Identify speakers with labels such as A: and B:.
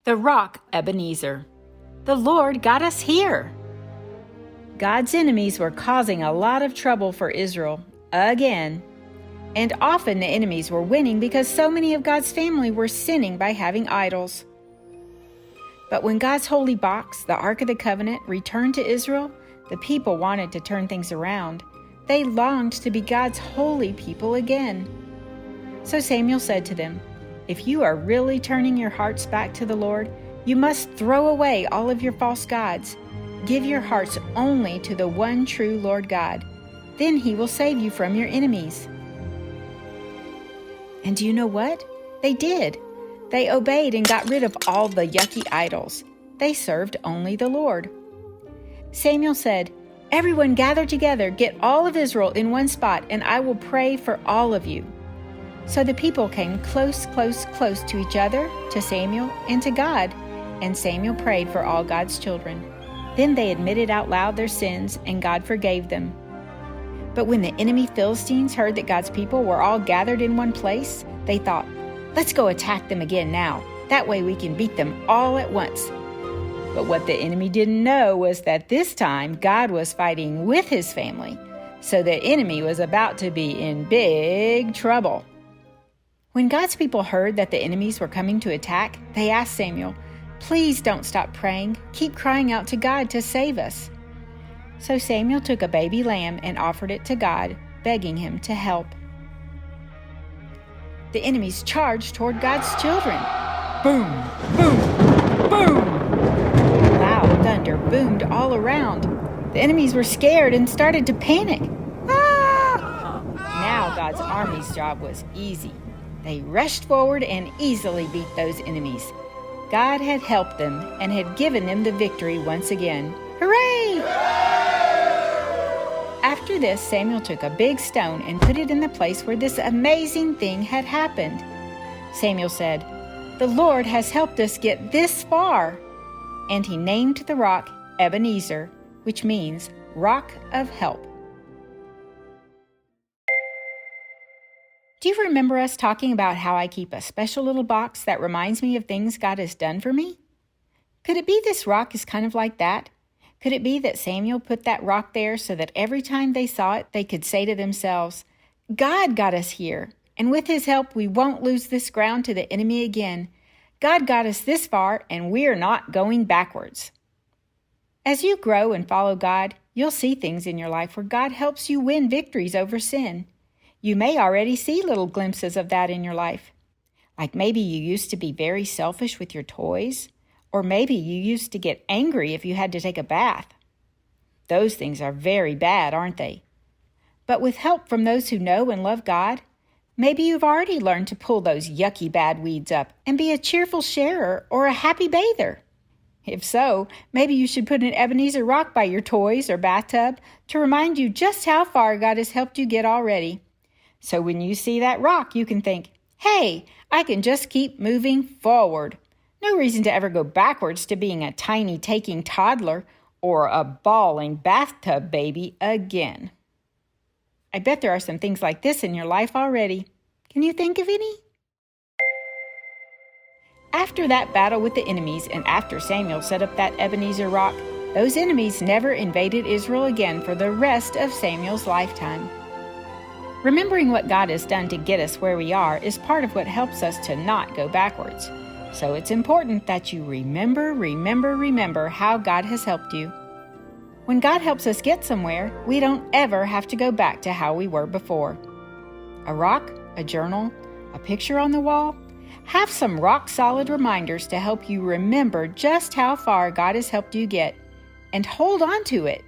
A: The rock Ebenezer. The Lord got us here. God's enemies were causing a lot of trouble for Israel, again. And often the enemies were winning because so many of God's family were sinning by having idols. But when God's holy box, the Ark of the Covenant, returned to Israel, the people wanted to turn things around. They longed to be God's holy people again. So Samuel said to them, "If you are really turning your hearts back to the Lord, you must throw away all of your false gods. Give your hearts only to the one true Lord God. Then He will save you from your enemies." And do you know what? They did. They obeyed and got rid of all the yucky idols. They served only the Lord. Samuel said, "Everyone gather together, get all of Israel in one spot, and I will pray for all of you." So the people came close to each other, to Samuel, and to God, and Samuel prayed for all God's children. Then they admitted out loud their sins, and God forgave them. But when the enemy Philistines heard that God's people were all gathered in one place, they thought, "Let's go attack them again now. That way we can beat them all at once." But what the enemy didn't know was that this time God was fighting with His family, so the enemy was about to be in big trouble. When God's people heard that the enemies were coming to attack, they asked Samuel, "Please don't stop praying. Keep crying out to God to save us." So Samuel took a baby lamb and offered it to God, begging Him to help. The enemies charged toward God's children. Boom, boom, boom! Loud thunder boomed all around. The enemies were scared and started to panic. Ah! Now God's army's job was easy. They rushed forward and easily beat those enemies. God had helped them and had given them the victory once again. Hooray! After this, Samuel took a big stone and put it in the place where this amazing thing had happened. Samuel said, "The Lord has helped us get this far." And he named the rock Ebenezer, which means rock of help. Do you remember us talking about how I keep a special little box that reminds me of things God has done for me? Could it be this rock is kind of like that? Could it be that Samuel put that rock there so that every time they saw it, they could say to themselves, "God got us here, and with His help, we won't lose this ground to the enemy again. God got us this far, and we're not going backwards." As you grow and follow God, you'll see things in your life where God helps you win victories over sin. You may already see little glimpses of that in your life. Like maybe you used to be very selfish with your toys, or maybe you used to get angry if you had to take a bath. Those things are very bad, aren't they? But with help from those who know and love God, maybe you've already learned to pull those yucky bad weeds up and be a cheerful sharer or a happy bather. If so, maybe you should put an Ebenezer rock by your toys or bathtub to remind you just how far God has helped you get already. So when you see that rock, you can think, "Hey, I can just keep moving forward. No reason to ever go backwards to being a tiny taking toddler or a bawling bathtub baby again." I bet there are some things like this in your life already. Can you think of any? After that battle with the enemies and after Samuel set up that Ebenezer rock, those enemies never invaded Israel again for the rest of Samuel's lifetime. Remembering what God has done to get us where we are is part of what helps us to not go backwards. So it's important that you remember how God has helped you. When God helps us get somewhere, we don't ever have to go back to how we were before. A rock, a journal, a picture on the wall. Have some rock-solid reminders to help you remember just how far God has helped you get, and hold on to it.